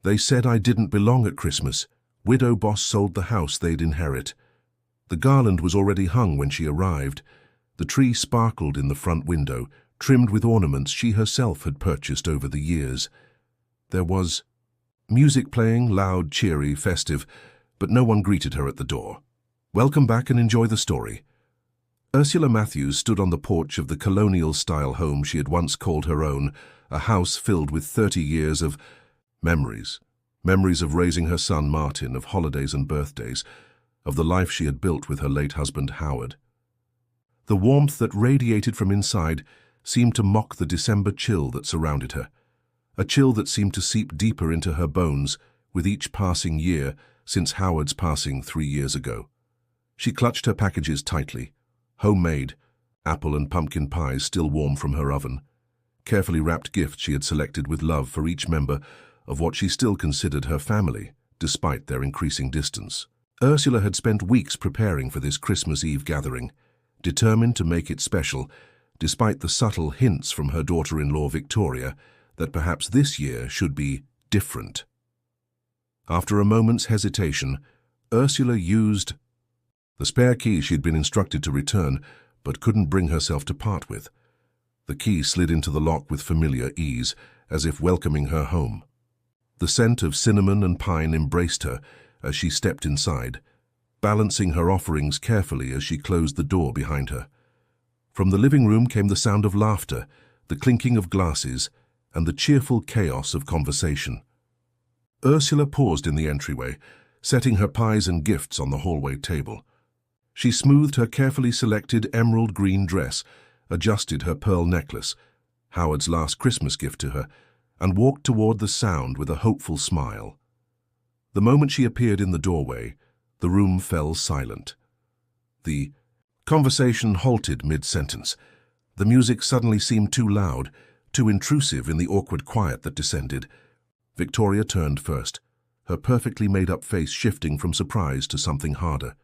They said I didn't belong at Christmas. Widow boss sold the house they'd inherit. The garland was already hung when she arrived. The tree sparkled in the front window, trimmed with ornaments she herself had purchased over the years. There was music playing, loud, cheery, festive, but no one greeted her at the door. Welcome back and enjoy the story. Ursula Matthews stood on the porch of the colonial-style home she had once called her own, a house filled with 30 years of memories. Memories of raising her son Martin, of holidays and birthdays, of the life she had built with her late husband Howard. The warmth that radiated from inside seemed to mock the December chill that surrounded her, a chill that seemed to seep deeper into her bones with each passing year since Howard's passing 3 years ago. She clutched her packages tightly, homemade, apple and pumpkin pies still warm from her oven, carefully wrapped gifts she had selected with love for each member of what she still considered her family, despite their increasing distance. Ursula had spent weeks preparing for this Christmas Eve gathering, determined to make it special, despite the subtle hints from her daughter-in-law Victoria that perhaps this year should be different. After a moment's hesitation, Ursula used the spare key she had been instructed to return, but couldn't bring herself to part with. The key slid into the lock with familiar ease, as if welcoming her home. The scent of cinnamon and pine embraced her as she stepped inside, balancing her offerings carefully as she closed the door behind her. From the living room came the sound of laughter, the clinking of glasses, and the cheerful chaos of conversation. Ursula paused in the entryway, setting her pies and gifts on the hallway table. She smoothed her carefully selected emerald green dress, adjusted her pearl necklace, Howard's last Christmas gift to her, and walked toward the sound with a hopeful smile. The moment she appeared in the doorway, the room fell silent. The conversation halted mid-sentence. The music suddenly seemed too loud, too intrusive in the awkward quiet that descended. Victoria turned first, her perfectly made-up face shifting from surprise to something harder.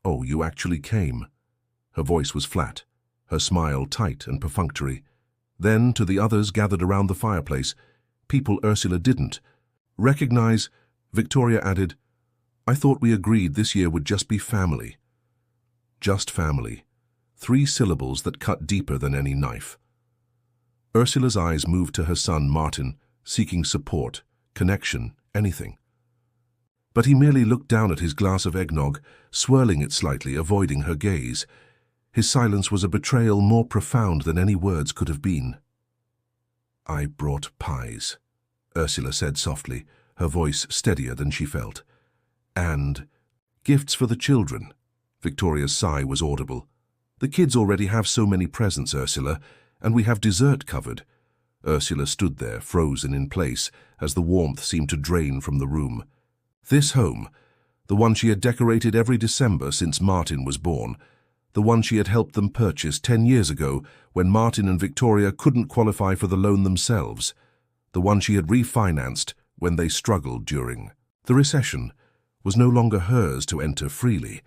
"Oh, you actually came." Her voice was flat, her smile tight and perfunctory. Then, to the others gathered around the fireplace, people Ursula didn't recognize, Victoria added, "I thought we agreed this year would just be family." Just family. 3 syllables that cut deeper than any knife. Ursula's eyes moved to her son Martin, seeking support, connection, anything. But he merely looked down at his glass of eggnog, swirling it slightly, avoiding her gaze. His silence was a betrayal more profound than any words could have been. "I brought pies," Ursula said softly, her voice steadier than she felt. "And gifts for the children." Victoria's sigh was audible. "The kids already have so many presents, Ursula, and we have dessert covered." Ursula stood there, frozen in place, as the warmth seemed to drain from the room. This home, the one she had decorated every December since Martin was born, the one she had helped them purchase 10 years ago when Martin and Victoria couldn't qualify for the loan themselves, the one she had refinanced when they struggled during the recession, was no longer hers to enter freely.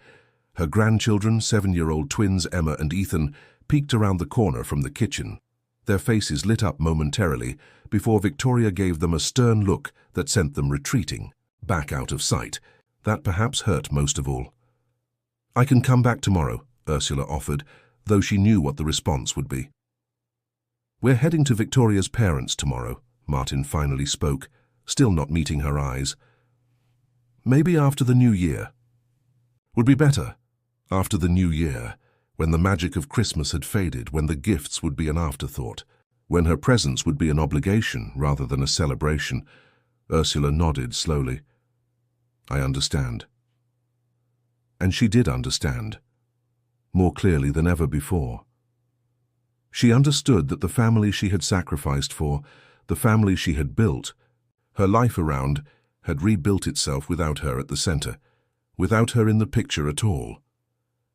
Her grandchildren, 7-year-old twins Emma and Ethan, peeked around the corner from the kitchen. Their faces lit up momentarily before Victoria gave them a stern look that sent them retreating, back out of sight. That perhaps hurt most of all. "I can come back tomorrow," Ursula offered, though she knew what the response would be. "We're heading to Victoria's parents tomorrow," Martin finally spoke, still not meeting her eyes. "Maybe after the new year." "Would be better. After the new year, when the magic of Christmas had faded, when the gifts would be an afterthought, when her presence would be an obligation rather than a celebration." Ursula nodded slowly. "I understand." And she did understand, more clearly than ever before. She understood that the family she had sacrificed for, the family she had built, her life around, had rebuilt itself without her at the center, without her in the picture at all.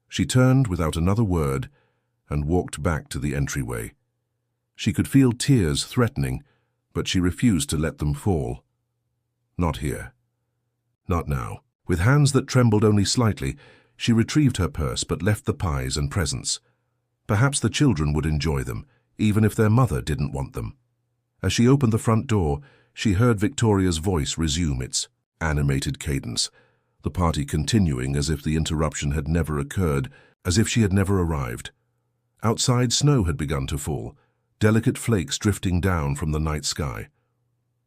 She turned without another word and walked back to the entryway. She could feel tears threatening, but she refused to let them fall. Not here. Not now. With hands that trembled only slightly, she retrieved her purse but left the pies and presents. Perhaps the children would enjoy them, even if their mother didn't want them. As she opened the front door, she heard Victoria's voice resume its animated cadence, the party continuing as if the interruption had never occurred, as if she had never arrived. Outside, snow had begun to fall, delicate flakes drifting down from the night sky.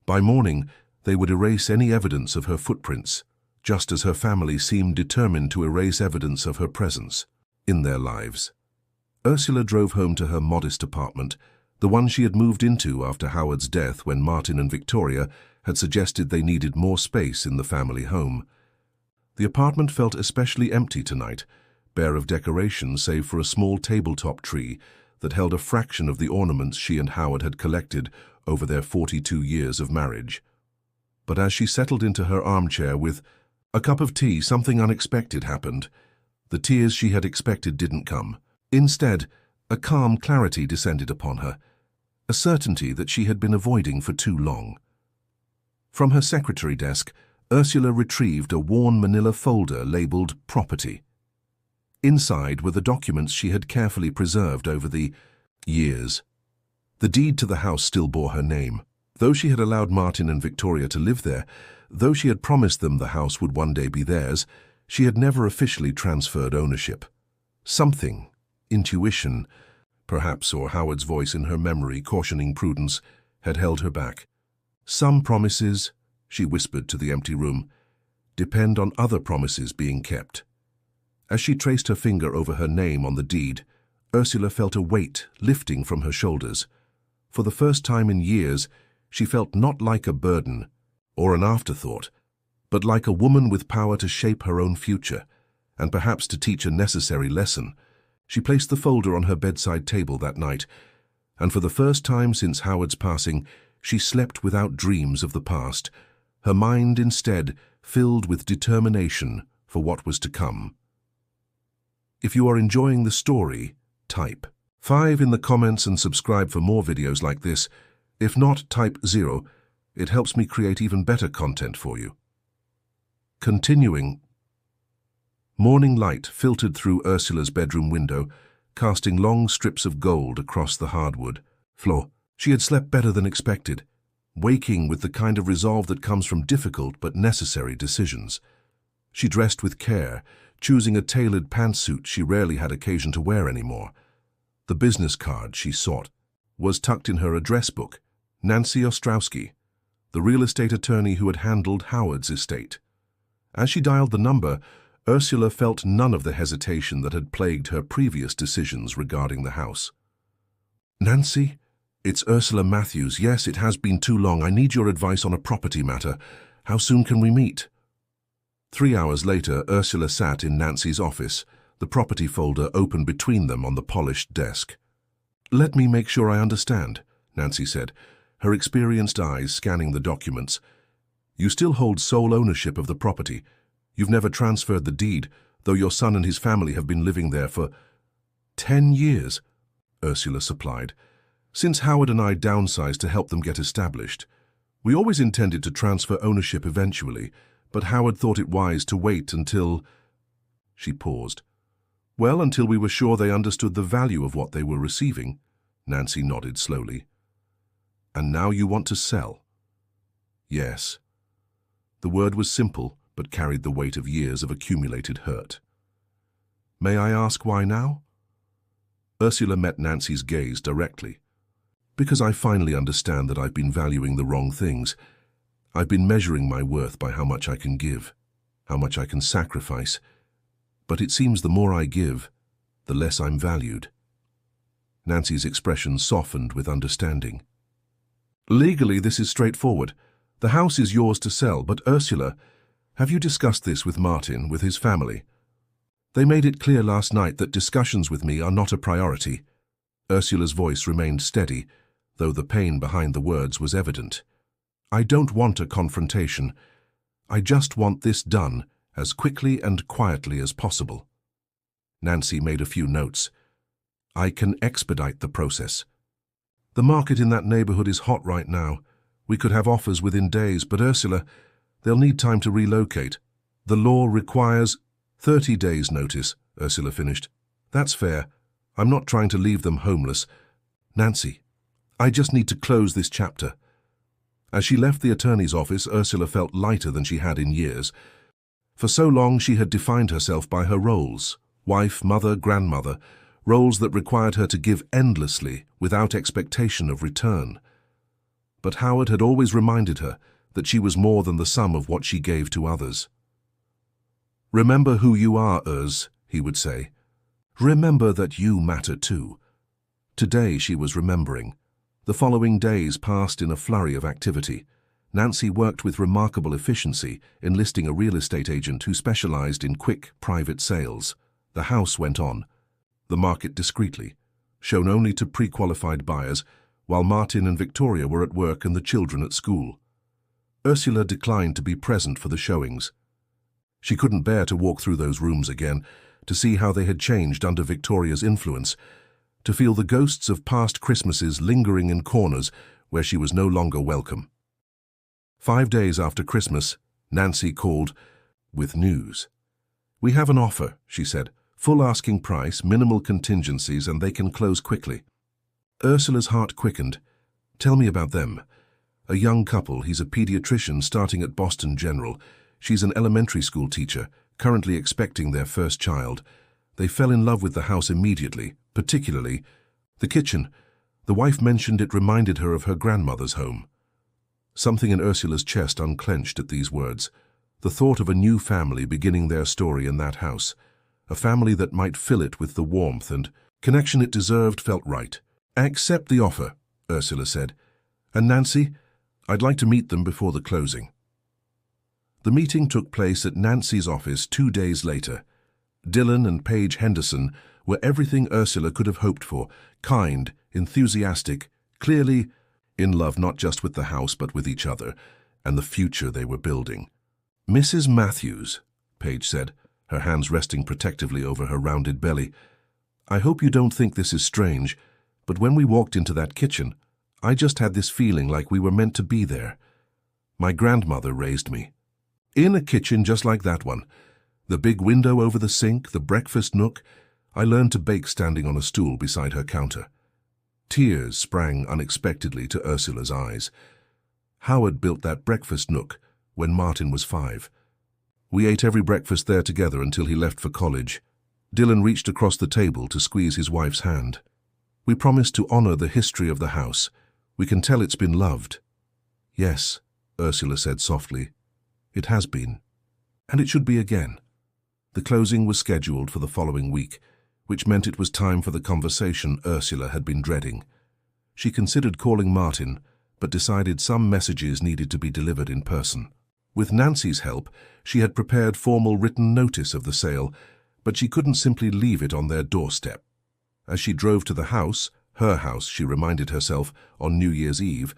By morning, they would erase any evidence of her footprints, just as her family seemed determined to erase evidence of her presence in their lives. Ursula drove home to her modest apartment, the one she had moved into after Howard's death when Martin and Victoria had suggested they needed more space in the family home. The apartment felt especially empty tonight, bare of decoration save for a small tabletop tree that held a fraction of the ornaments she and Howard had collected over their 42 years of marriage. But as she settled into her armchair with a cup of tea, something unexpected happened. The tears she had expected didn't come. Instead, a calm clarity descended upon her, a certainty that she had been avoiding for too long. From her secretary desk, Ursula retrieved a worn manila folder labeled Property. Inside were the documents she had carefully preserved over the years. The deed to the house still bore her name. Though she had allowed Martin and Victoria to live there, though she had promised them the house would one day be theirs, she had never officially transferred ownership. Something, intuition, perhaps, or Howard's voice in her memory cautioning prudence, had held her back. Some promises, she whispered to the empty room, depend on other promises being kept. As she traced her finger over her name on the deed, Ursula felt a weight lifting from her shoulders. For the first time in years, she felt not like a burden or an afterthought, but like a woman with power to shape her own future, and perhaps to teach a necessary lesson. She placed the folder on her bedside table that night, and for the first time since Howard's passing, she slept without dreams of the past, her mind instead filled with determination for what was to come. If you are enjoying the story, type 5 in the comments and subscribe for more videos like this. If not, type 0. It helps me create even better content for you. Continuing. Morning light filtered through Ursula's bedroom window, casting long strips of gold across the hardwood floor. She had slept better than expected, waking with the kind of resolve that comes from difficult but necessary decisions. She dressed with care, choosing a tailored pantsuit she rarely had occasion to wear anymore. The business card she sought was tucked in her address book. Nancy Ostrowski, the real estate attorney who had handled Howard's estate. As she dialed the number, Ursula felt none of the hesitation that had plagued her previous decisions regarding the house. Nancy? It's Ursula Matthews. Yes, it has been too long. I need your advice on a property matter. How soon can we meet? 3 hours later, Ursula sat in Nancy's office, the property folder open between them on the polished desk. Let me make sure I understand, Nancy said, her experienced eyes scanning the documents. You still hold sole ownership of the property. You've never transferred the deed, though your son and his family have been living there for 10 years, Ursula supplied. Since Howard and I downsized to help them get established. We always intended to transfer ownership eventually, but Howard thought it wise to wait until... She paused. Well, until we were sure they understood the value of what they were receiving, Nancy nodded slowly. And now you want to sell? Yes. The word was simple, but carried the weight of years of accumulated hurt. May I ask why now? Ursula met Nancy's gaze directly. Because I finally understand that I've been valuing the wrong things. I've been measuring my worth by how much I can give, how much I can sacrifice. But it seems the more I give, the less I'm valued. Nancy's expression softened with understanding. Legally, this is straightforward. The house is yours to sell, but Ursula, have you discussed this with Martin, with his family? They made it clear last night that discussions with me are not a priority. Ursula's voice remained steady, though the pain behind the words was evident. I don't want a confrontation. I just want this done as quickly and quietly as possible. Nancy made a few notes. I can expedite the process. The market in that neighborhood is hot right now. We could have offers within days, but Ursula, they'll need time to relocate. The law requires 30 days' notice, Ursula finished. That's fair. I'm not trying to leave them homeless. Nancy, I just need to close this chapter. As she left the attorney's office, Ursula felt lighter than she had in years. For so long she had defined herself by her roles: wife, mother, grandmother, roles that required her to give endlessly without expectation of return. But Howard had always reminded her that she was more than the sum of what she gave to others. "Remember who you are, Urs," he would say. "Remember that you matter too." Today she was remembering. The following days passed in a flurry of activity. Nancy worked with remarkable efficiency, enlisting a real estate agent who specialized in quick, private sales. The house went on, the market discreetly, shown only to pre-qualified buyers, while Martin and Victoria were at work and the children at school. Ursula declined to be present for the showings. She couldn't bear to walk through those rooms again, to see how they had changed under Victoria's influence, to feel the ghosts of past Christmases lingering in corners where she was no longer welcome. 5 days after Christmas, Nancy called with news. "We have an offer," she said. "Full asking price, minimal contingencies, and they can close quickly." Ursula's heart quickened. "Tell me about them." "A young couple. He's a pediatrician starting at Boston General. She's an elementary school teacher, currently expecting their first child. They fell in love with the house immediately, particularly the kitchen. The wife mentioned it reminded her of her grandmother's home." Something in Ursula's chest unclenched at these words. The thought of a new family beginning their story in that house, a family that might fill it with the warmth and connection it deserved, felt right. "Accept the offer," Ursula said. "And Nancy, I'd like to meet them before the closing." The meeting took place at Nancy's office 2 days later. Dylan and Paige Henderson were everything Ursula could have hoped for: kind, enthusiastic, clearly in love not just with the house but with each other and the future they were building. "Mrs. Matthews," Paige said, her hands resting protectively over her rounded belly, "I hope you don't think this is strange, but when we walked into that kitchen, I just had this feeling like we were meant to be there. My grandmother raised me. In a kitchen just like that one. The big window over the sink, the breakfast nook. I learned to bake standing on a stool beside her counter." Tears sprang unexpectedly to Ursula's eyes. "Howard built that breakfast nook when Martin was 5. We ate every breakfast there together until he left for college." Dylan reached across the table to squeeze his wife's hand. "We promised to honor the history of the house. We can tell it's been loved." "Yes," Ursula said softly. "It has been. And it should be again." The closing was scheduled for the following week, which meant it was time for the conversation Ursula had been dreading. She considered calling Martin, but decided some messages needed to be delivered in person. With Nancy's help, she had prepared formal written notice of the sale, but she couldn't simply leave it on their doorstep. As she drove to the house, her house, she reminded herself, on New Year's Eve,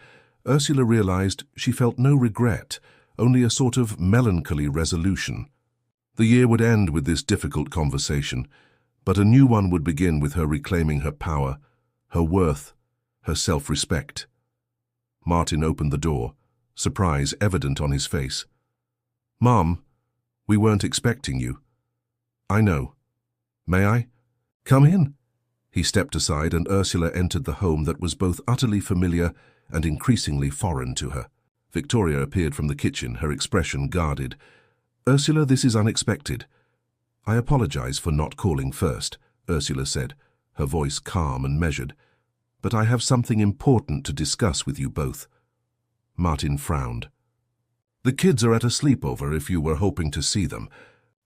Ursula realized she felt no regret, only a sort of melancholy resolution. The year would end with this difficult conversation, but a new one would begin with her reclaiming her power, her worth, her self-respect. Martin opened the door, surprise evident on his face. "Mom, we weren't expecting you." "I know. May I?" "Come in." He stepped aside and Ursula entered the home that was both utterly familiar and increasingly foreign to her. Victoria appeared from the kitchen, her expression guarded. "Ursula, this is unexpected." "I apologize for not calling first," Ursula said, her voice calm and measured. "But I have something important to discuss with you both." Martin frowned. "The kids are at a sleepover if you were hoping to see them."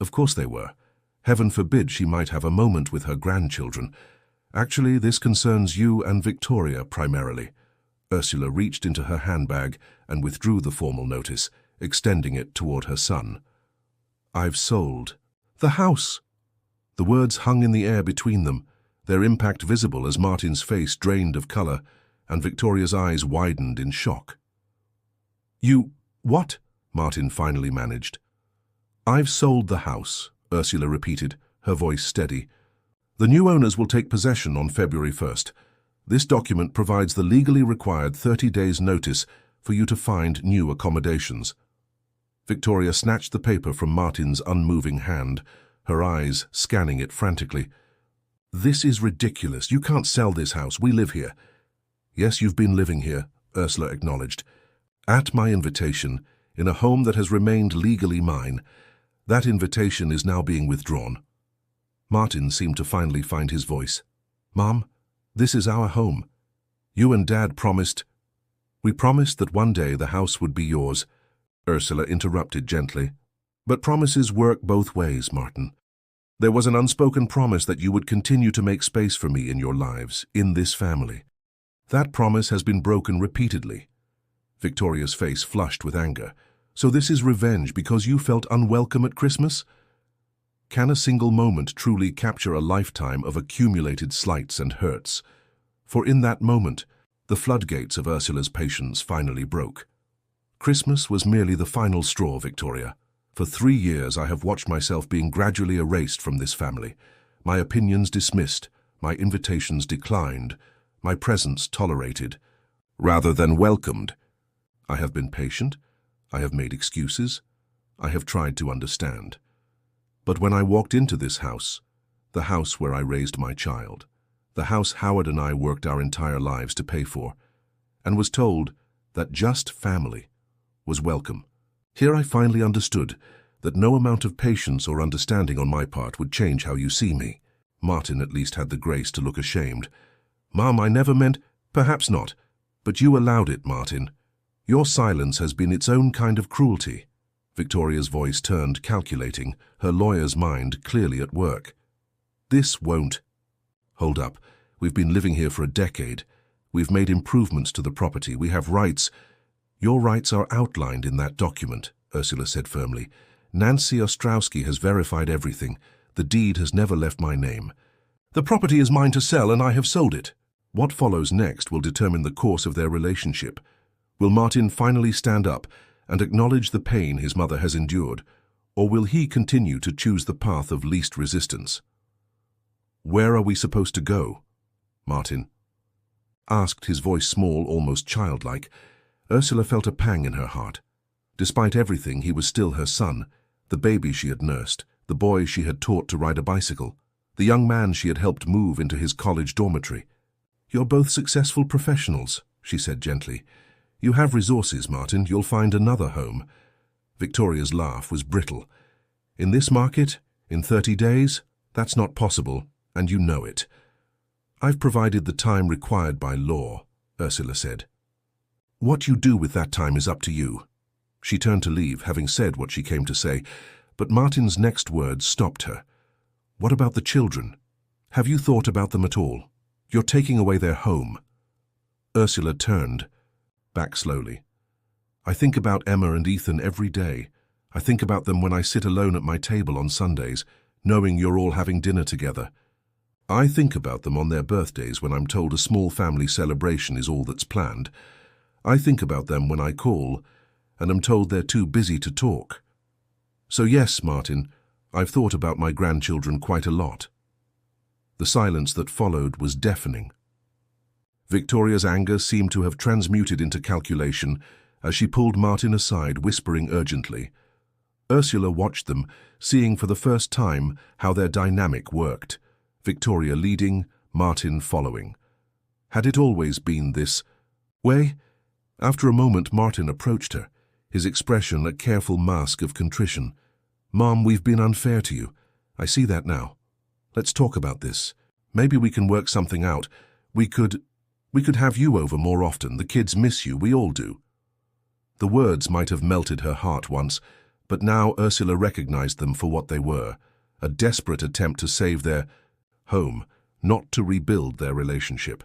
Of course they were. Heaven forbid she might have a moment with her grandchildren. "Actually, this concerns you and Victoria primarily." Ursula reached into her handbag and withdrew the formal notice, extending it toward her son. "I've sold the house." The words hung in the air between them, their impact visible as Martin's face drained of color and Victoria's eyes widened in shock. "You... what?" Martin finally managed. "I've sold the house," Ursula repeated, her voice steady. "The new owners will take possession on February 1st. This document provides the legally required 30 days' notice for you to find new accommodations." Victoria snatched the paper from Martin's unmoving hand, her eyes scanning it frantically. "This is ridiculous. You can't sell this house. We live here." "Yes, you've been living here," Ursula acknowledged. At my invitation, in a home that has remained legally mine, that invitation is now being withdrawn. Martin seemed to finally find his voice. Mom, this is our home. You and Dad promised. We promised that one day the house would be yours, Ursula interrupted gently. But promises work both ways, Martin. There was an unspoken promise that you would continue to make space for me in your lives, in this family. That promise has been broken repeatedly. Victoria's face flushed with anger. So this is revenge because you felt unwelcome at Christmas? Can a single moment truly capture a lifetime of accumulated slights and hurts? For in that moment, the floodgates of Ursula's patience finally broke. Christmas was merely the final straw, Victoria. For 3 years I have watched myself being gradually erased from this family, my opinions dismissed, my invitations declined, my presence tolerated, rather than welcomed. I have been patient, I have made excuses, I have tried to understand. But when I walked into this house, the house where I raised my child, the house Howard and I worked our entire lives to pay for, and was told that just family was welcome, here I finally understood that no amount of patience or understanding on my part would change how you see me. Martin at least had the grace to look ashamed. Mom, I never meant... Perhaps not, but you allowed it, Martin. Your silence has been its own kind of cruelty. Victoria's voice turned calculating, her lawyer's mind clearly at work. This won't... Hold up. We've been living here for a decade. We've made improvements to the property. We have rights. Your rights are outlined in that document, Ursula said firmly. Nancy Ostrowski has verified everything. The deed has never left my name. The property is mine to sell, and I have sold it. What follows next will determine the course of their relationship. Will Martin finally stand up and acknowledge the pain his mother has endured, or will he continue to choose the path of least resistance? Where are we supposed to go? Martin asked, his voice small, almost childlike. Ursula felt a pang in her heart. Despite everything, he was still her son, the baby she had nursed, the boy she had taught to ride a bicycle, the young man she had helped move into his college dormitory. You're both successful professionals, she said gently. You have resources, Martin. You'll find another home. Victoria's laugh was brittle. In this market, in 30 days, that's not possible, and you know it. I've provided the time required by law, Ursula said. What you do with that time is up to you. She turned to leave, having said what she came to say, but Martin's next words stopped her. What about the children? Have you thought about them at all? You're taking away their home. Ursula turned back slowly. I think about Emma and Ethan every day. I think about them when I sit alone at my table on Sundays, knowing you're all having dinner together. I think about them on their birthdays when I'm told a small family celebration is all that's planned. I think about them when I call and am told they're too busy to talk. So yes, Martin, I've thought about my grandchildren quite a lot. The silence that followed was deafening. Victoria's anger seemed to have transmuted into calculation as she pulled Martin aside, whispering urgently. Ursula watched them, seeing for the first time how their dynamic worked, Victoria leading, Martin following. Had it always been this way? After a moment, Martin approached her, his expression a careful mask of contrition. Mom, we've been unfair to you. I see that now. Let's talk about this. Maybe we can work something out. We could have you over more often. The kids miss you. We all do. The words might have melted her heart once, but now Ursula recognized them for what they were, a desperate attempt to save their home, not to rebuild their relationship.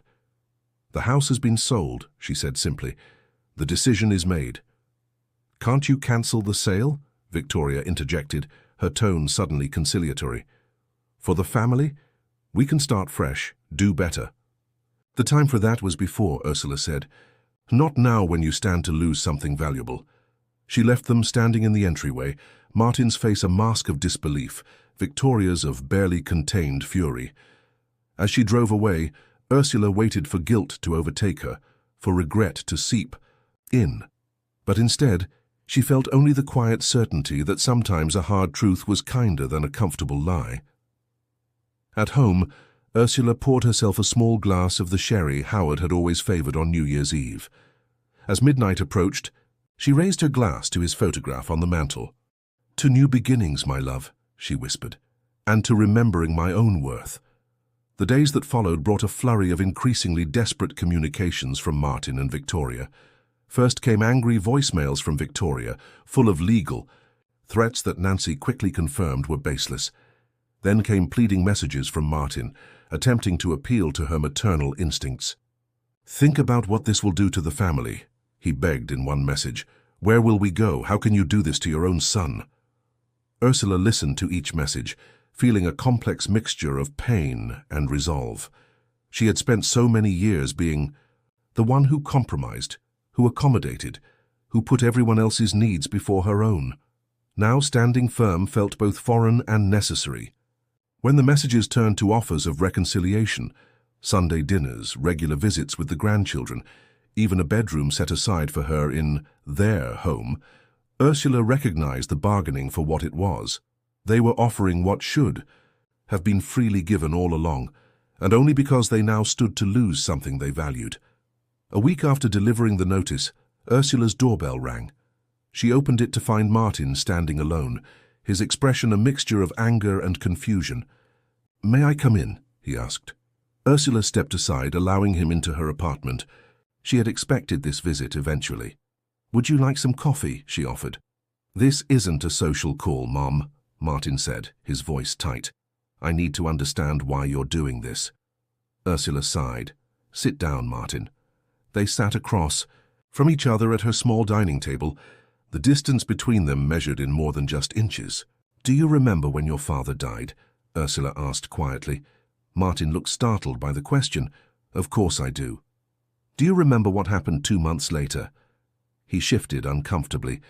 The house has been sold, she said simply. The decision is made. Can't you cancel the sale? Victoria interjected, her tone suddenly conciliatory. For the family, we can start fresh, do better. The time for that was before, Ursula said. Not now when you stand to lose something valuable. She left them standing in the entryway, Martin's face a mask of disbelief, Victoria's of barely contained fury. As she drove away, Ursula waited for guilt to overtake her, for regret to seep in. But instead, she felt only the quiet certainty that sometimes a hard truth was kinder than a comfortable lie. At home, Ursula poured herself a small glass of the sherry Howard had always favored on New Year's Eve. As midnight approached, She raised her glass to his photograph on the mantel. "To new beginnings, my love," she whispered, "and to remembering my own worth." The days that followed brought a flurry of increasingly desperate communications from Martin and Victoria. First came angry voicemails from Victoria, full of legal threats that Nancy quickly confirmed were baseless. Then came pleading messages from Martin, attempting to appeal to her maternal instincts. "Think about what this will do to the family," he begged in one message. "Where will we go? How can you do this to your own son?" Ursula listened to each message, feeling a complex mixture of pain and resolve. She had spent so many years being the one who compromised, who accommodated, who put everyone else's needs before her own. Now standing firm felt both foreign and necessary. When the messages turned to offers of reconciliation, Sunday dinners, regular visits with the grandchildren, even a bedroom set aside for her in their home, Ursula recognized the bargaining for what it was. They were offering what should have been freely given all along, and only because they now stood to lose something they valued. A week after delivering the notice, Ursula's doorbell rang. She opened it to find Martin standing alone, his expression a mixture of anger and confusion. "May I come in?" he asked. Ursula stepped aside, allowing him into her apartment. She had expected this visit eventually. "Would you like some coffee?" she offered. "This isn't a social call, Mom," Martin said, his voice tight. "I need to understand why you're doing this." Ursula sighed. "Sit down, Martin." They sat across from each other at her small dining table, the distance between them measured in more than just inches. "Do you remember when your father died?" Ursula asked quietly. Martin looked startled by the question. "Of course I do." "Do you remember what happened 2 months later?" He shifted uncomfortably.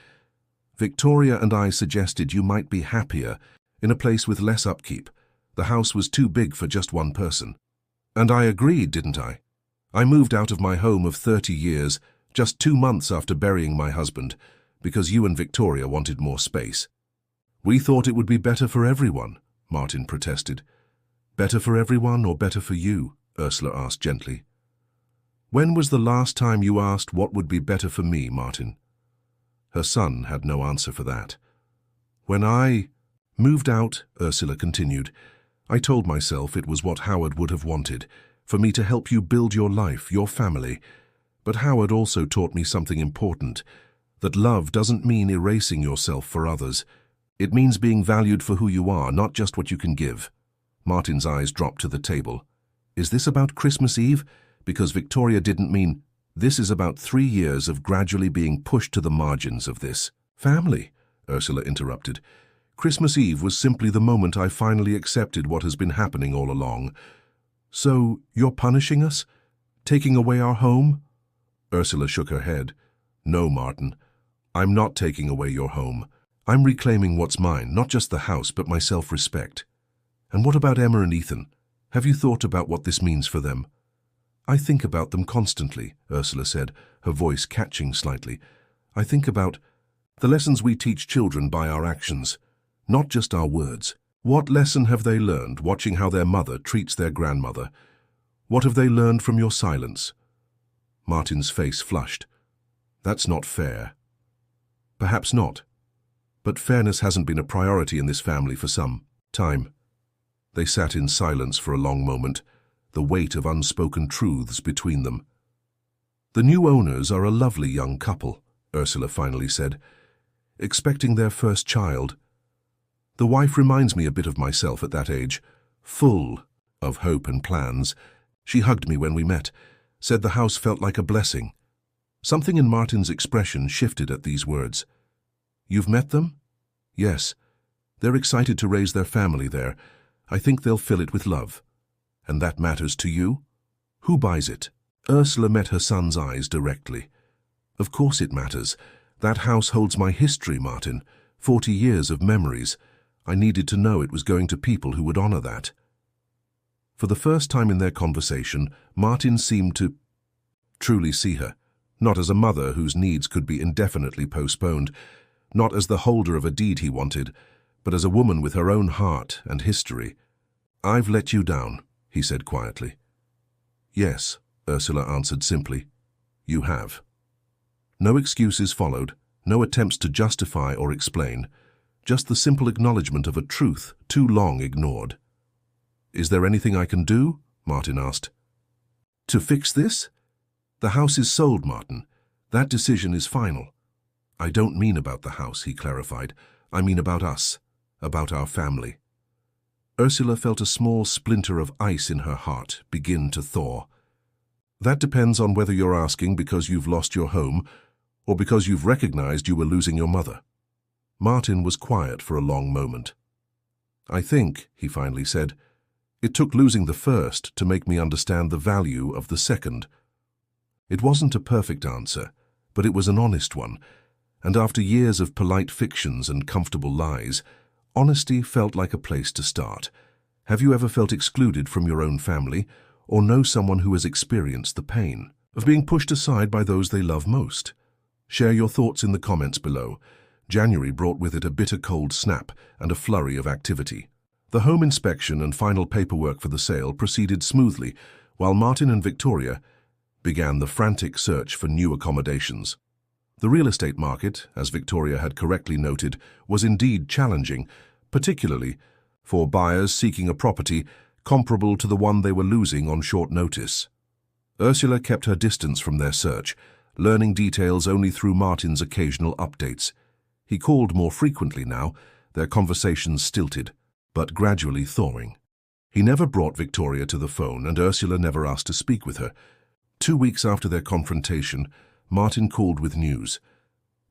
"Victoria and I suggested you might be happier in a place with less upkeep. The house was too big for just one person. And I agreed, didn't I? I moved out of my home of 30 years just 2 months after burying my husband because you and Victoria wanted more space." "We thought it would be better for everyone," Martin protested. "Better for everyone or better for you?" Ursula asked gently. "When was the last time you asked what would be better for me, Martin?" Her son had no answer for that. "When I moved out," Ursula continued, "I told myself it was what Howard would have wanted, for me to help you build your life, your family. But Howard also taught me something important, that love doesn't mean erasing yourself for others. It means being valued for who you are, not just what you can give." Martin's eyes dropped to the table. "Is this about Christmas Eve? Because Victoria didn't mean..." "This is about 3 years of gradually being pushed to the margins of this family," Ursula interrupted. "Christmas Eve was simply the moment I finally accepted what has been happening all along." "So you're punishing us? Taking away our home?" Ursula shook her head. "No, Martin. I'm not taking away your home. I'm reclaiming what's mine, not just the house, but my self-respect." "And what about Emma and Ethan? Have you thought about what this means for them?" "I think about them constantly," Ursula said, her voice catching slightly. "I think about the lessons we teach children by our actions, not just our words. What lesson have they learned watching how their mother treats their grandmother? What have they learned from your silence?" Martin's face flushed. "That's not fair." "Perhaps not. But fairness hasn't been a priority in this family for some time." They sat in silence for a long moment, the weight of unspoken truths between them. "The new owners are a lovely young couple," Ursula finally said, "expecting their first child. The wife reminds me a bit of myself at that age, full of hope and plans. She hugged me when we met, said the house felt like a blessing." Something in Martin's expression shifted at these words. "You've met them?" "Yes. They're excited to raise their family there. I think they'll fill it with love." "And that matters to you? Who buys it?" Ursula met her son's eyes directly. "Of course it matters. That house holds my history, Martin. 40 years of memories. I needed to know it was going to people who would honor that." For the first time in their conversation, Martin seemed to truly see her, not as a mother whose needs could be indefinitely postponed, not as the holder of a deed he wanted, but as a woman with her own heart and history. "I've let you down," he said quietly. "Yes," Ursula answered simply. "You have." No excuses followed, no attempts to justify or explain, just the simple acknowledgement of a truth too long ignored. "Is there anything I can do?" Martin asked. "To fix this? The house is sold, Martin. That decision is final." "I don't mean about the house," he clarified. "I mean about us, about our family." Ursula felt a small splinter of ice in her heart begin to thaw. "That depends on whether you're asking because you've lost your home or because you've recognized you were losing your mother." Martin was quiet for a long moment. "I think," he finally said, "it took losing the first to make me understand the value of the second." It wasn't a perfect answer, but it was an honest one, and after years of polite fictions and comfortable lies, honesty felt like a place to start. Have you ever felt excluded from your own family, or know someone who has experienced the pain of being pushed aside by those they love most? Share your thoughts in the comments below. January brought with it a bitter cold snap and a flurry of activity. The home inspection and final paperwork for the sale proceeded smoothly, while Martin and Victoria began the frantic search for new accommodations. The real estate market, as Victoria had correctly noted, was indeed challenging, particularly for buyers seeking a property comparable to the one they were losing on short notice. Ursula kept her distance from their search, learning details only through Martin's occasional updates. He called more frequently now, their conversations stilted, but gradually thawing. He never brought Victoria to the phone, and Ursula never asked to speak with her. 2 weeks after their confrontation, Martin called with news.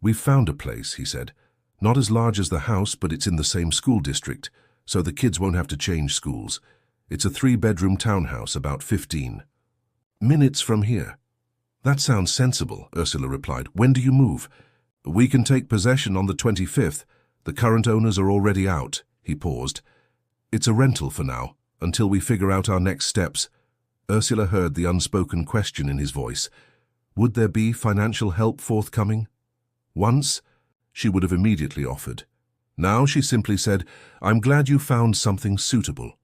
"We've found a place," he said. "Not as large as the house, but it's in the same school district, so the kids won't have to change schools. It's a 3-bedroom townhouse, about 15 minutes from here." "That sounds sensible," Ursula replied. "When do you move?" "We can take possession on the 25th. The current owners are already out." He paused. "It's a rental for now, until we figure out our next steps." Ursula heard the unspoken question in his voice. Would there be financial help forthcoming? Once, she would have immediately offered. Now she simply said, "I'm glad you found something suitable."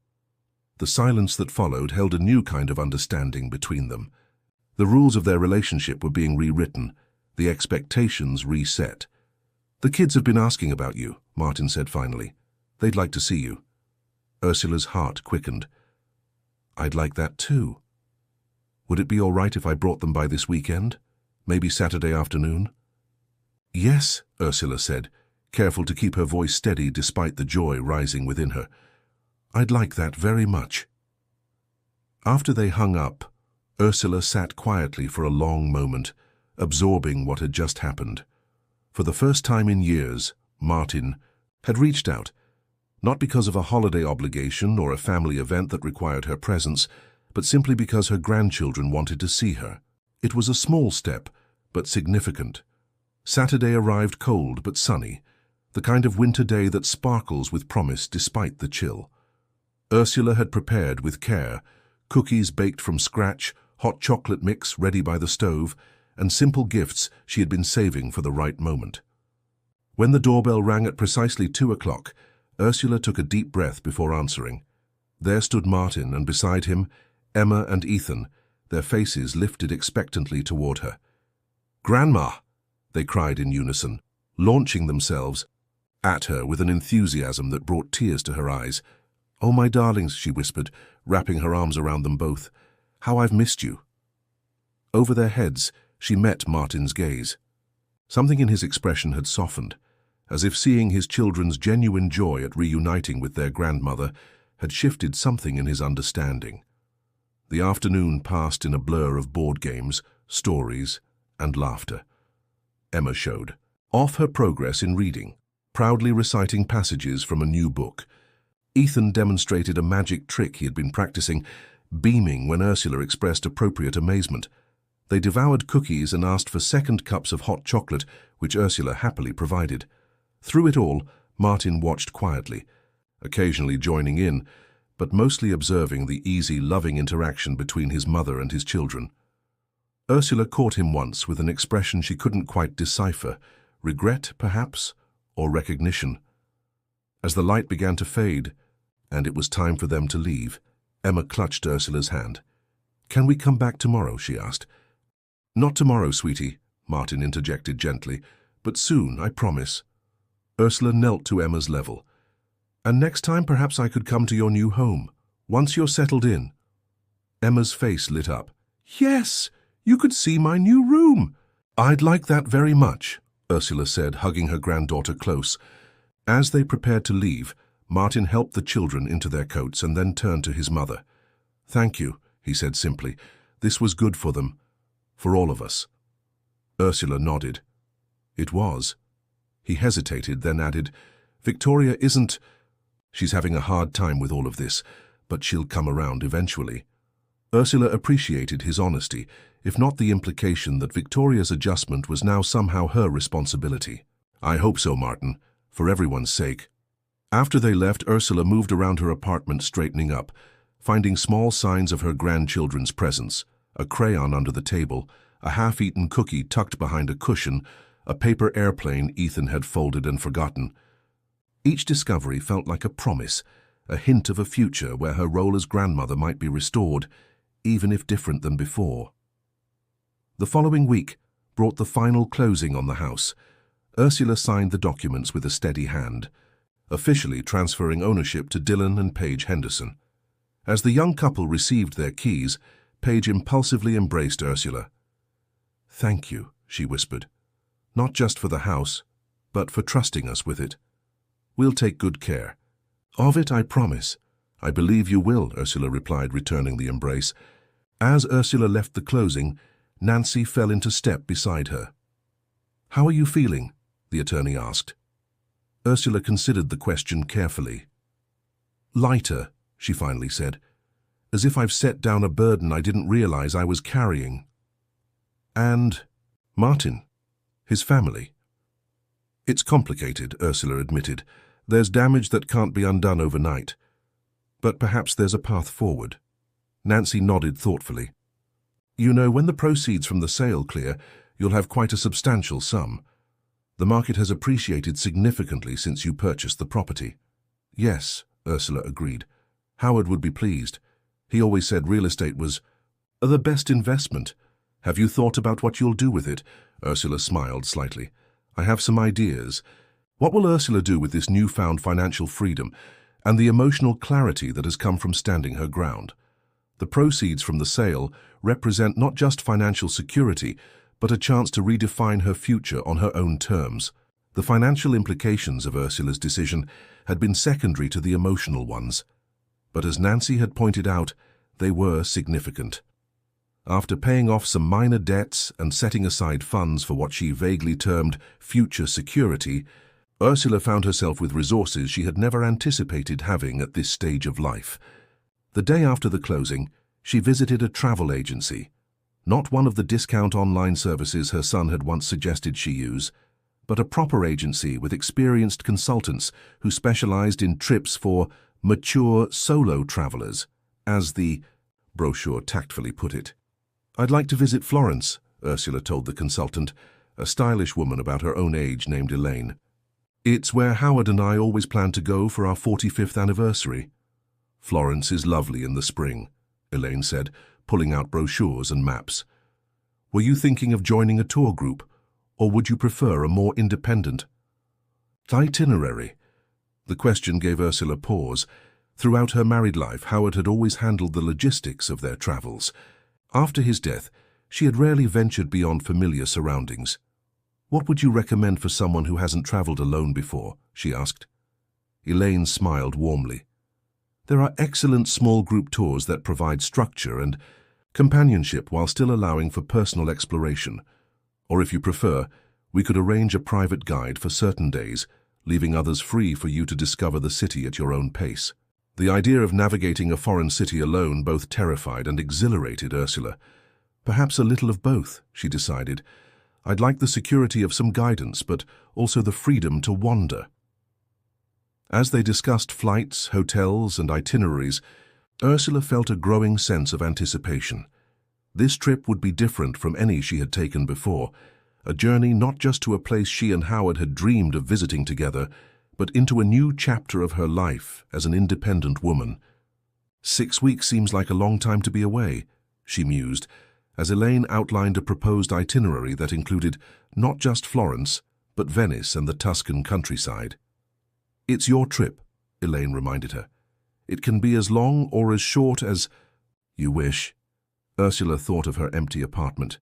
The silence that followed held a new kind of understanding between them. The rules of their relationship were being rewritten, the expectations reset. "The kids have been asking about you," Martin said finally. "They'd like to see you." Ursula's heart quickened. "I'd like that too. Would it be all right if I brought them by this weekend? Maybe Saturday afternoon?" "Yes," Ursula said, careful to keep her voice steady despite the joy rising within her. "I'd like that very much." After they hung up, Ursula sat quietly for a long moment, absorbing what had just happened. For the first time in years, Martin had reached out, not because of a holiday obligation or a family event that required her presence, but simply because her grandchildren wanted to see her. It was a small step, but significant. Saturday arrived cold but sunny, the kind of winter day that sparkles with promise despite the chill. Ursula had prepared with care, cookies baked from scratch, hot chocolate mix ready by the stove, and simple gifts she had been saving for the right moment. When the doorbell rang at precisely 2 o'clock, Ursula took a deep breath before answering. There stood Martin, and beside him, Emma and Ethan, their faces lifted expectantly toward her. "Grandma!" they cried in unison, launching themselves at her with an enthusiasm that brought tears to her eyes. "Oh, my darlings," she whispered, wrapping her arms around them both. "How I've missed you." Over their heads, she met Martin's gaze. Something in his expression had softened, as if seeing his children's genuine joy at reuniting with their grandmother had shifted something in his understanding. The afternoon passed in a blur of board games, stories, and laughter. Emma showed off her progress in reading, proudly reciting passages from a new book. Ethan demonstrated a magic trick he had been practicing, beaming when Ursula expressed appropriate amazement. They devoured cookies and asked for second cups of hot chocolate, which Ursula happily provided. Through it all, Martin watched quietly, occasionally joining in, but mostly observing the easy, loving interaction between his mother and his children. Ursula caught him once with an expression she couldn't quite decipher, regret, perhaps, or recognition. As the light began to fade, and it was time for them to leave, Emma clutched Ursula's hand. "Can we come back tomorrow?" she asked. "Not tomorrow, sweetie," Martin interjected gently. "But soon, I promise." Ursula knelt to Emma's level. "And next time perhaps I could come to your new home, once you're settled in." Emma's face lit up. "Yes, you could see my new room." "I'd like that very much," Ursula said, hugging her granddaughter close. As they prepared to leave, Martin helped the children into their coats and then turned to his mother. "Thank you," he said simply. "This was good for them, for all of us." Ursula nodded. "It was." He hesitated, then added, "Victoria isn't... She's having a hard time with all of this, but she'll come around eventually." Ursula appreciated his honesty, if not the implication that Victoria's adjustment was now somehow her responsibility. "I hope so, Martin, for everyone's sake." After they left, Ursula moved around her apartment, straightening up, finding small signs of her grandchildren's presence: a crayon under the table, a half-eaten cookie tucked behind a cushion, a paper airplane Ethan had folded and forgotten. Each discovery felt like a promise, a hint of a future where her role as grandmother might be restored, even if different than before. The following week brought the final closing on the house. Ursula signed the documents with a steady hand, officially transferring ownership to Dylan and Paige Henderson. As the young couple received their keys, Paige impulsively embraced Ursula. "Thank you," she whispered. "Not just for the house, but for trusting us with it. We'll take good care." "Of it, I promise." "I believe you will," Ursula replied, returning the embrace. As Ursula left the closing, Nancy fell into step beside her. "How are you feeling?" the attorney asked. Ursula considered the question carefully. "Lighter," she finally said, "as if I've set down a burden I didn't realize I was carrying." "And Martin, his family?" "It's complicated," Ursula admitted. "There's damage that can't be undone overnight. But perhaps there's a path forward." Nancy nodded thoughtfully. "You know, when the proceeds from the sale clear, you'll have quite a substantial sum. The market has appreciated significantly since you purchased the property." "Yes," Ursula agreed. "Howard would be pleased. He always said real estate was the best investment. Have you thought about what you'll do with it?" Ursula smiled slightly. "I have some ideas." What will Ursula do with this newfound financial freedom and the emotional clarity that has come from standing her ground? The proceeds from the sale represent not just financial security, but a chance to redefine her future on her own terms. The financial implications of Ursula's decision had been secondary to the emotional ones, but as Nancy had pointed out, they were significant. After paying off some minor debts and setting aside funds for what she vaguely termed future security, Ursula found herself with resources she had never anticipated having at this stage of life. The day after the closing, she visited a travel agency. Not one of the discount online services her son had once suggested she use, but a proper agency with experienced consultants who specialized in trips for mature solo travelers, as the brochure tactfully put it. "I'd like to visit Florence," Ursula told the consultant, a stylish woman about her own age named Elaine. "It's where Howard and I always planned to go for our 45th anniversary." "Florence is lovely in the spring," Elaine said, pulling out brochures and maps. "Were you thinking of joining a tour group, or would you prefer a more independent itinerary?" The question gave Ursula pause. Throughout her married life, Howard had always handled the logistics of their travels. After his death, she had rarely ventured beyond familiar surroundings. "What would you recommend for someone who hasn't traveled alone before?" she asked. Elaine smiled warmly. "There are excellent small group tours that provide structure and companionship while still allowing for personal exploration. Or if you prefer, we could arrange a private guide for certain days, leaving others free for you to discover the city at your own pace." The idea of navigating a foreign city alone both terrified and exhilarated Ursula. Perhaps a little of both, she decided. "I'd like the security of some guidance, but also the freedom to wander." As they discussed flights, hotels, and itineraries, Ursula felt a growing sense of anticipation. This trip would be different from any she had taken before, a journey not just to a place she and Howard had dreamed of visiting together, but into a new chapter of her life as an independent woman. 6 weeks seems like a long time to be away, she mused, as Elaine outlined a proposed itinerary that included not just Florence, but Venice and the Tuscan countryside. "It's your trip," Elaine reminded her. "It can be as long or as short as you wish." Ursula thought of her empty apartment,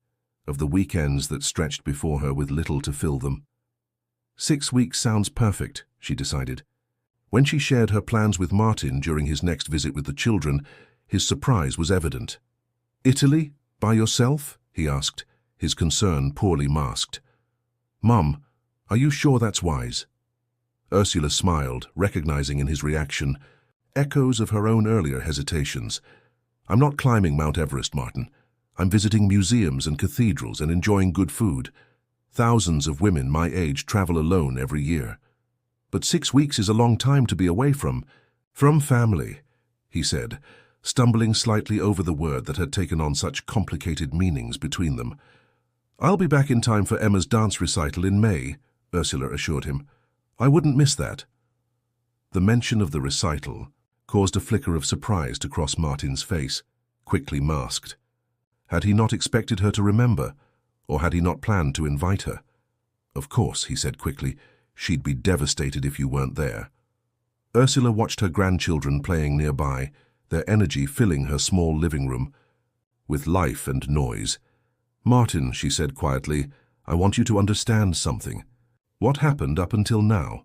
of the weekends that stretched before her with little to fill them. 6 weeks sounds perfect, she decided. When she shared her plans with Martin during his next visit with the children, his surprise was evident. "Italy? By yourself?" he asked, his concern poorly masked. "Mum, are you sure that's wise?" Ursula smiled, recognizing in his reaction echoes of her own earlier hesitations. "I'm not climbing Mount Everest, Martin. I'm visiting museums and cathedrals and enjoying good food. Thousands of women my age travel alone every year. But 6 weeks is a long time to be away from family," he said, stumbling slightly over the word that had taken on such complicated meanings between them. "I'll be back in time for Emma's dance recital in May," Ursula assured him. "I wouldn't miss that." The mention of the recital caused a flicker of surprise to cross Martin's face, quickly masked. Had he not expected her to remember, or had he not planned to invite her? "Of course," he said quickly, "she'd be devastated if you weren't there." Ursula watched her grandchildren playing nearby, their energy filling her small living room with life and noise. "Martin," she said quietly, "I want you to understand something. What happened up until now?"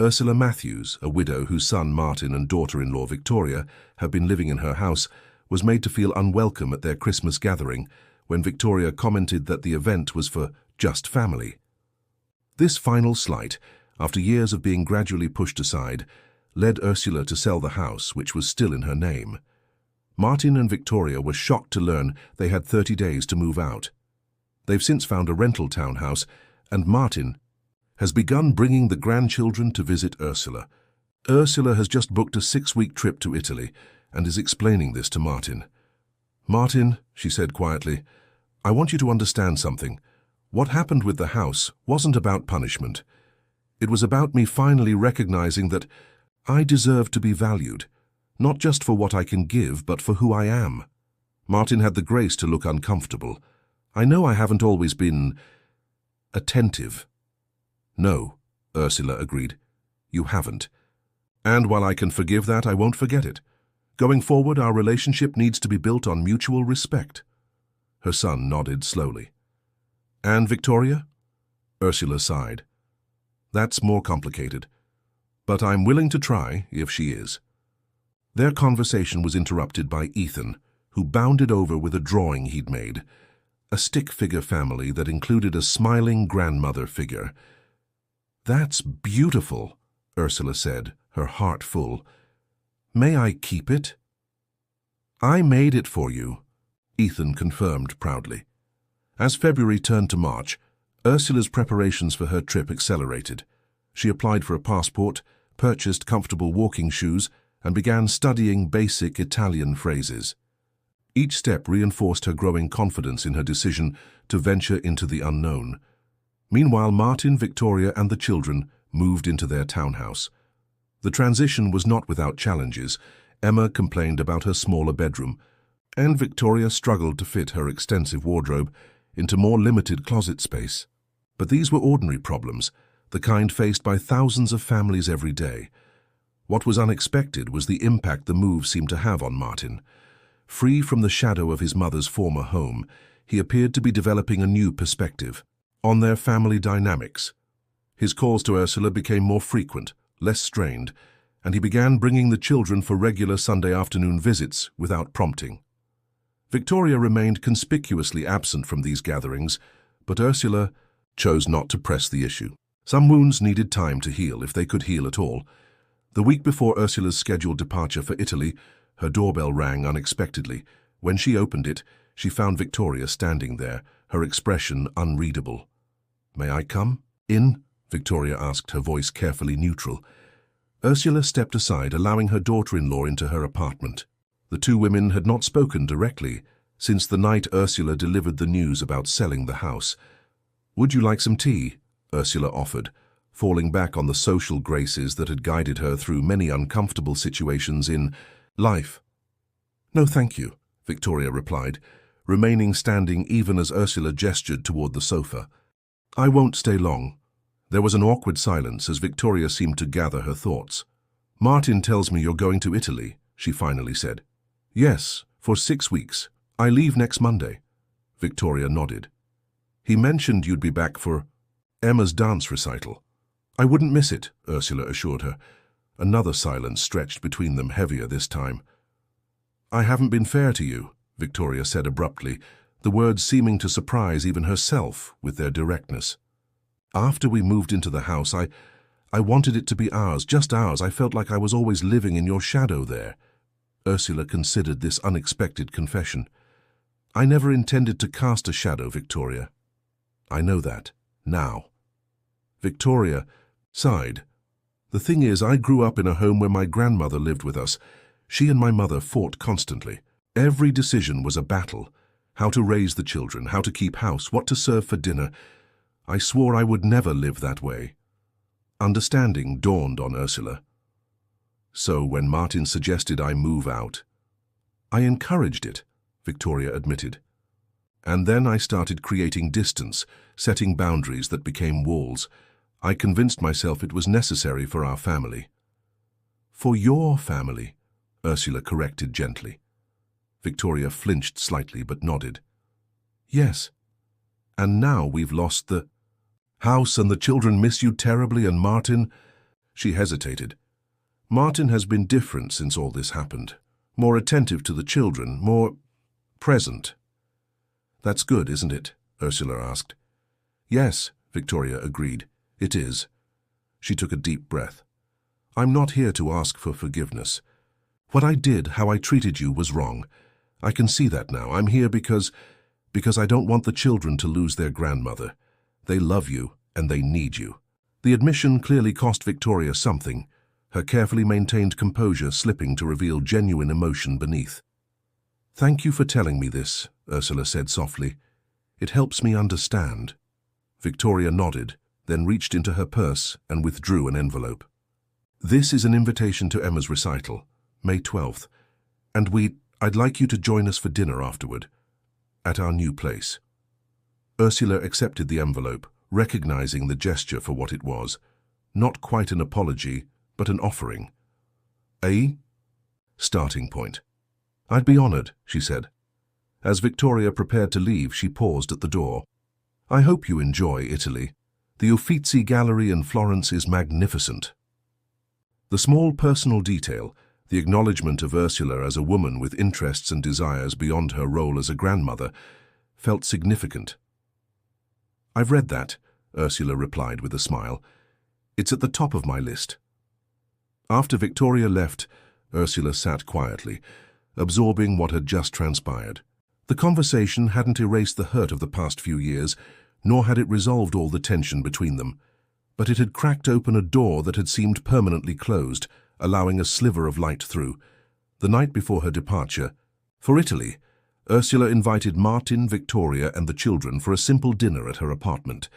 Ursula Matthews, a widow whose son Martin and daughter-in-law Victoria have been living in her house, was made to feel unwelcome at their Christmas gathering when Victoria commented that the event was for just family. This final slight, after years of being gradually pushed aside, led Ursula to sell the house, which was still in her name. Martin and Victoria were shocked to learn they had 30 days to move out. They've since found a rental townhouse, and Martin has begun bringing the grandchildren to visit Ursula. Ursula has just booked a 6-week trip to Italy and is explaining this to Martin. "Martin," she said quietly, "I want you to understand something. What happened with the house wasn't about punishment. It was about me finally recognizing that I deserve to be valued, not just for what I can give, but for who I am." Martin had the grace to look uncomfortable. "I know I haven't always been attentive." "No," Ursula agreed. "You haven't. And while I can forgive that, I won't forget it. Going forward, our relationship needs to be built on mutual respect." Her son nodded slowly. "And Victoria?" Ursula sighed. "That's more complicated. But I'm willing to try, if she is." Their conversation was interrupted by Ethan, who bounded over with a drawing he'd made, a stick figure family that included a smiling grandmother figure. "That's beautiful," Ursula said, her heart full. "May I keep it?" "I made it for you," Ethan confirmed proudly. As February turned to March, Ursula's preparations for her trip accelerated. She applied for a passport, purchased comfortable walking shoes, and began studying basic Italian phrases. Each step reinforced her growing confidence in her decision to venture into the unknown. Meanwhile, Martin, Victoria, and the children moved into their townhouse. The transition was not without challenges. Emma complained about her smaller bedroom, and Victoria struggled to fit her extensive wardrobe into more limited closet space. But these were ordinary problems, the kind faced by thousands of families every day. What was unexpected was the impact the move seemed to have on Martin. Free from the shadow of his mother's former home, he appeared to be developing a new perspective on their family dynamics. His calls to Ursula became more frequent, less strained, and he began bringing the children for regular Sunday afternoon visits without prompting. Victoria remained conspicuously absent from these gatherings, but Ursula chose not to press the issue. Some wounds needed time to heal, if they could heal at all. The week before Ursula's scheduled departure for Italy, her doorbell rang unexpectedly. When she opened it, she found Victoria standing there, her expression unreadable. "May I come in?" Victoria asked, her voice carefully neutral. Ursula stepped aside, allowing her daughter-in-law into her apartment. The two women had not spoken directly since the night Ursula delivered the news about selling the house. "Would you like some tea?" Ursula offered, falling back on the social graces that had guided her through many uncomfortable situations in life. "No, thank you," Victoria replied, remaining standing even as Ursula gestured toward the sofa. "I won't stay long." There was an awkward silence as Victoria seemed to gather her thoughts. "Martin tells me you're going to Italy," she finally said. "Yes, for 6 weeks. I leave next Monday." Victoria nodded. "He mentioned you'd be back for Emma's dance recital." "I wouldn't miss it," Ursula assured her. Another silence stretched between them, heavier this time. "I haven't been fair to you," Victoria said abruptly, the words seeming to surprise even herself with their directness. "After we moved into the house, I wanted it to be ours, just ours. I felt like I was always living in your shadow there." Ursula considered this unexpected confession. "I never intended to cast a shadow, Victoria." "I know that, now." Victoria sighed. "The thing is, I grew up in a home where my grandmother lived with us. She and my mother fought constantly. Every decision was a battle. How to raise the children, how to keep house, what to serve for dinner. I swore I would never live that way." Understanding dawned on Ursula. "So when Martin suggested I move out, I encouraged it," Victoria admitted. "And then I started creating distance, setting boundaries that became walls. I convinced myself it was necessary for our family." "For your family," Ursula corrected gently. Victoria flinched slightly but nodded. "Yes. And now we've lost the house and the children miss you terribly, and Martin—" She hesitated. "Martin has been different since all this happened. More attentive to the children, more present." "That's good, isn't it?" Ursula asked. "Yes," Victoria agreed. "It is." She took a deep breath. "I'm not here to ask for forgiveness. What I did, how I treated you, was wrong. I can see that now. I'm here because I don't want the children to lose their grandmother. They love you, and they need you." The admission clearly cost Victoria something, her carefully maintained composure slipping to reveal genuine emotion beneath. "Thank you for telling me this," Ursula said softly. "It helps me understand." Victoria nodded, then reached into her purse and withdrew an envelope. "This is an invitation to Emma's recital, May 12th, and I'd like you to join us for dinner afterward, at our new place." Ursula accepted the envelope, recognizing the gesture for what it was. Not quite an apology, but an offering. A starting point. "I'd be honored," she said. As Victoria prepared to leave, she paused at the door. "I hope you enjoy Italy. The Uffizi Gallery in Florence is magnificent." The small personal detail, the acknowledgement of Ursula as a woman with interests and desires beyond her role as a grandmother, felt significant. "I've read that," Ursula replied with a smile. "It's at the top of my list." After Victoria left, Ursula sat quietly, absorbing what had just transpired. The conversation hadn't erased the hurt of the past few years, nor had it resolved all the tension between them, but it had cracked open a door that had seemed permanently closed, allowing a sliver of light through. The night before her departure, for Italy, Ursula invited Martin, Victoria, and the children for a simple dinner at her apartment.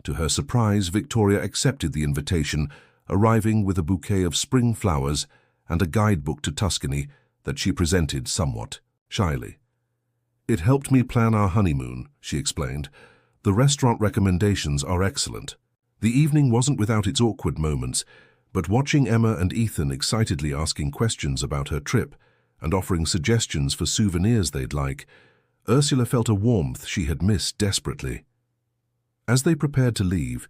To her surprise, Victoria accepted the invitation, arriving with a bouquet of spring flowers and a guidebook to Tuscany that she presented somewhat shyly. "It helped me plan our honeymoon," she explained. "The restaurant recommendations are excellent." The evening wasn't without its awkward moments, but watching Emma and Ethan excitedly asking questions about her trip and offering suggestions for souvenirs they'd like, Ursula felt a warmth she had missed desperately. As they prepared to leave,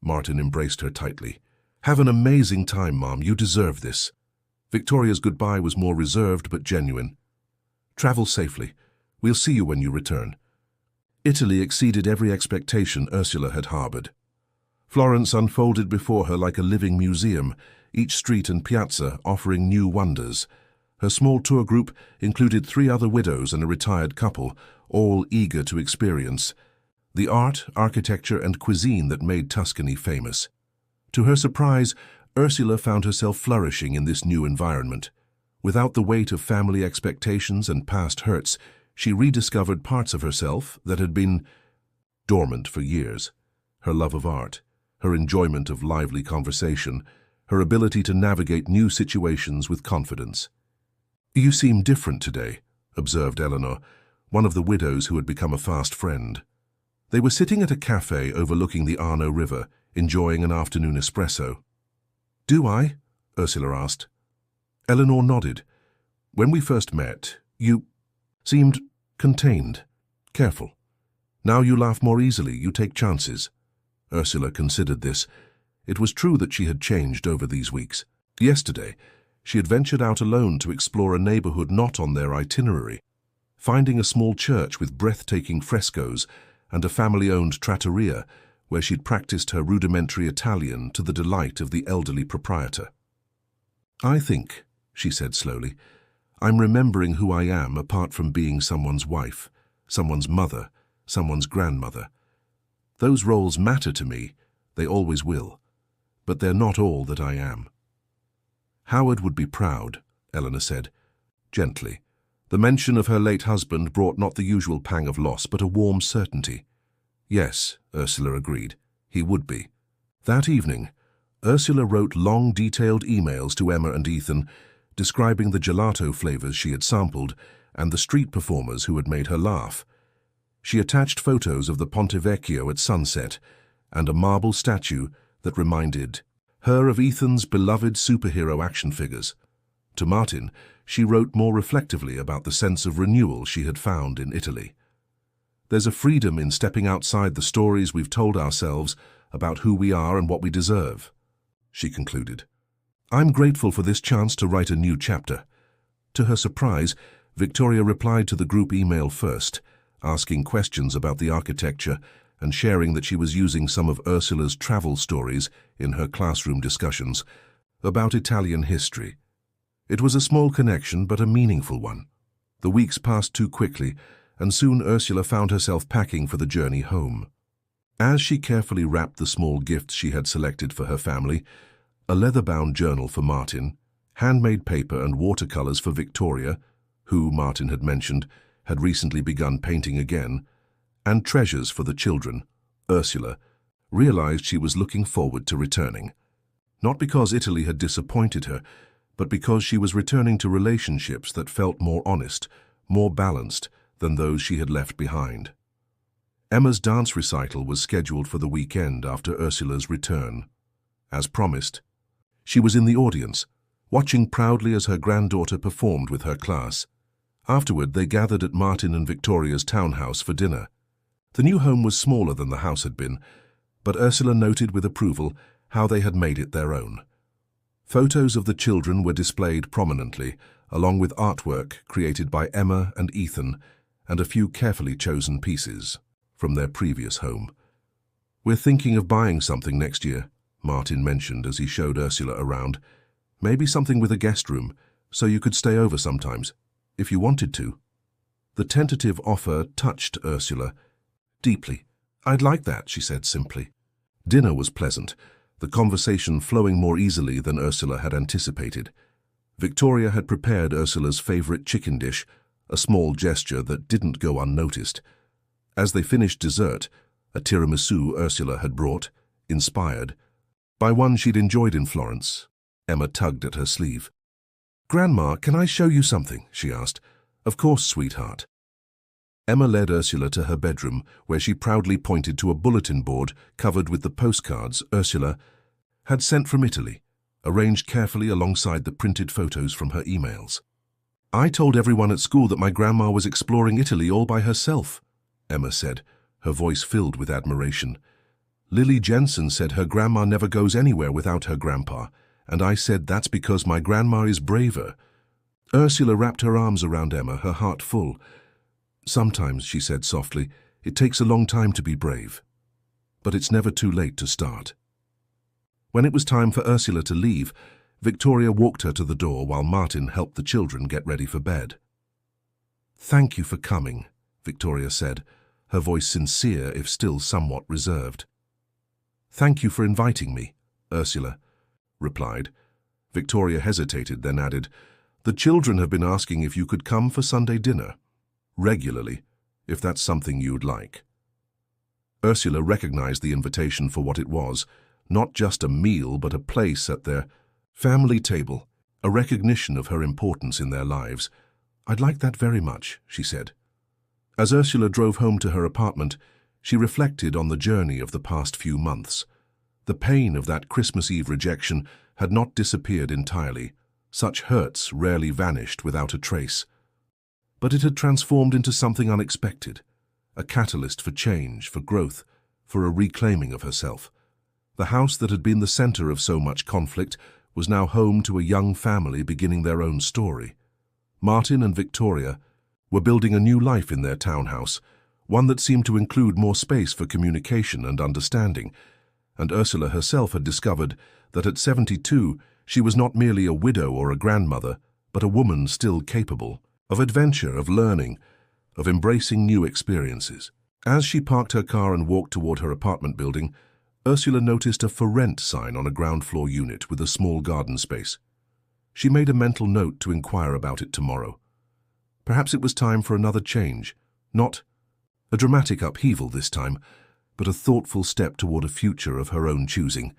Martin embraced her tightly. "Have an amazing time, Mom. You deserve this." Victoria's goodbye was more reserved but genuine. "Travel safely. We'll see you when you return." Italy exceeded every expectation Ursula had harbored. Florence unfolded before her like a living museum, each street and piazza offering new wonders. Her small tour group included 3 other widows and a retired couple, all eager to experience the art, architecture, and cuisine that made Tuscany famous. To her surprise, Ursula found herself flourishing in this new environment. Without the weight of family expectations and past hurts, she rediscovered parts of herself that had been dormant for years. Her love of art, her enjoyment of lively conversation, her ability to navigate new situations with confidence. "You seem different today," observed Eleanor, one of the widows who had become a fast friend. They were sitting at a cafe overlooking the Arno River, enjoying an afternoon espresso. "Do I?" Ursula asked. Eleanor nodded. "When we first met, you seemed contained, careful. Now you laugh more easily, you take chances." Ursula considered this. It was true that she had changed over these weeks. Yesterday, she had ventured out alone to explore a neighborhood not on their itinerary, finding a small church with breathtaking frescoes and a family-owned trattoria where she'd practiced her rudimentary Italian to the delight of the elderly proprietor. "I think," she said slowly, "I'm remembering who I am apart from being someone's wife, someone's mother, someone's grandmother. Those roles matter to me, they always will, but they're not all that I am." "Howard would be proud," Eleanor said, gently. The mention of her late husband brought not the usual pang of loss, but a warm certainty. "Yes," Ursula agreed, "he would be." That evening, Ursula wrote long, detailed emails to Emma and Ethan, describing the gelato flavors she had sampled and the street performers who had made her laugh. She attached photos of the Ponte Vecchio at sunset and a marble statue that reminded her of Ethan's beloved superhero action figures. To Martin, she wrote more reflectively about the sense of renewal she had found in Italy. "There's a freedom in stepping outside the stories we've told ourselves about who we are and what we deserve," she concluded. "I'm grateful for this chance to write a new chapter." To her surprise, Victoria replied to the group email first, asking questions about the architecture and sharing that she was using some of Ursula's travel stories in her classroom discussions about Italian history. It was a small connection, but a meaningful one. The weeks passed too quickly, and soon Ursula found herself packing for the journey home. As she carefully wrapped the small gifts she had selected for her family, a leather-bound journal for Martin, handmade paper and watercolors for Victoria, who, Martin had mentioned, had recently begun painting again, and treasures for the children, Ursula realized she was looking forward to returning. Not because Italy had disappointed her, but because she was returning to relationships that felt more honest, more balanced than those she had left behind. Emma's dance recital was scheduled for the weekend after Ursula's return. As promised, she was in the audience, watching proudly as her granddaughter performed with her class. Afterward, they gathered at Martin and Victoria's townhouse for dinner. The new home was smaller than the house had been, but Ursula noted with approval how they had made it their own. Photos of the children were displayed prominently, along with artwork created by Emma and Ethan, and a few carefully chosen pieces from their previous home. "We're thinking of buying something next year," Martin mentioned as he showed Ursula around. "Maybe something with a guest room, so you could stay over sometimes, if you wanted to." The tentative offer touched Ursula deeply. "I'd like that," she said simply. Dinner was pleasant, the conversation flowing more easily than Ursula had anticipated. Victoria had prepared Ursula's favorite chicken dish, a small gesture that didn't go unnoticed. As they finished dessert, a tiramisu Ursula had brought, inspired by one she'd enjoyed in Florence, Emma tugged at her sleeve. "Grandma, can I show you something?" she asked. "Of course, sweetheart." Emma led Ursula to her bedroom, where she proudly pointed to a bulletin board covered with the postcards Ursula had sent from Italy, arranged carefully alongside the printed photos from her emails. "I told everyone at school that my grandma was exploring Italy all by herself," Emma said, her voice filled with admiration. "Lily Jensen said her grandma never goes anywhere without her grandpa, and I said that's because my grandma is braver." Ursula wrapped her arms around Emma, her heart full. "Sometimes," she said softly, "it takes a long time to be brave. But it's never too late to start." When it was time for Ursula to leave, Victoria walked her to the door while Martin helped the children get ready for bed. "Thank you for coming," Victoria said, her voice sincere if still somewhat reserved. "Thank you for inviting me," Ursula replied. Victoria hesitated, then added, "The children have been asking if you could come for Sunday dinner. Regularly, if that's something you'd like." Ursula recognized the invitation for what it was, not just a meal but a place at their family table, a recognition of her importance in their lives. "I'd like that very much," she said. As Ursula drove home to her apartment, she reflected on the journey of the past few months. The pain of that Christmas Eve rejection had not disappeared entirely. Such hurts rarely vanished without a trace. But it had transformed into something unexpected, a catalyst for change, for growth, for a reclaiming of herself. The house that had been the center of so much conflict was now home to a young family beginning their own story. Martin and Victoria were building a new life in their townhouse, one that seemed to include more space for communication and understanding, and Ursula herself had discovered that at 72 she was not merely a widow or a grandmother, but a woman still capable of adventure, of learning, of embracing new experiences. As she parked her car and walked toward her apartment building, Ursula noticed a for rent sign on a ground-floor unit with a small garden space. She made a mental note to inquire about it tomorrow. Perhaps it was time for another change, not a dramatic upheaval this time, but a thoughtful step toward a future of her own choosing.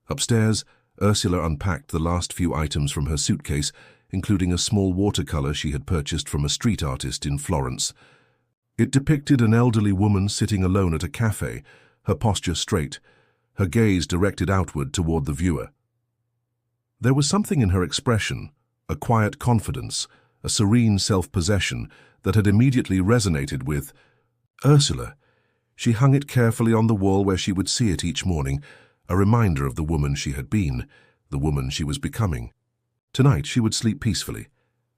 Upstairs, Ursula unpacked the last few items from her suitcase, including a small watercolor she had purchased from a street artist in Florence. It depicted an elderly woman sitting alone at a cafe, her posture straight, her gaze directed outward toward the viewer. There was something in her expression, a quiet confidence, a serene self-possession that had immediately resonated with Ursula. She hung it carefully on the wall where she would see it each morning, a reminder of the woman she had been, the woman she was becoming. Tonight she would sleep peacefully,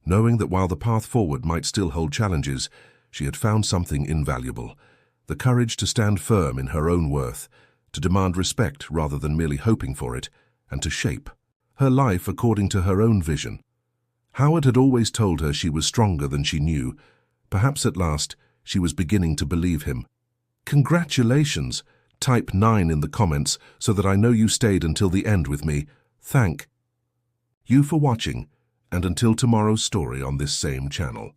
knowing that while the path forward might still hold challenges, she had found something invaluable, the courage to stand firm in her own worth, to demand respect rather than merely hoping for it, and to shape her life according to her own vision. Howard had always told her she was stronger than she knew. Perhaps at last she was beginning to believe him. Congratulations! Type 9 in the comments so that I know you stayed until the end with me. Thank you for watching, and until tomorrow's story on this same channel.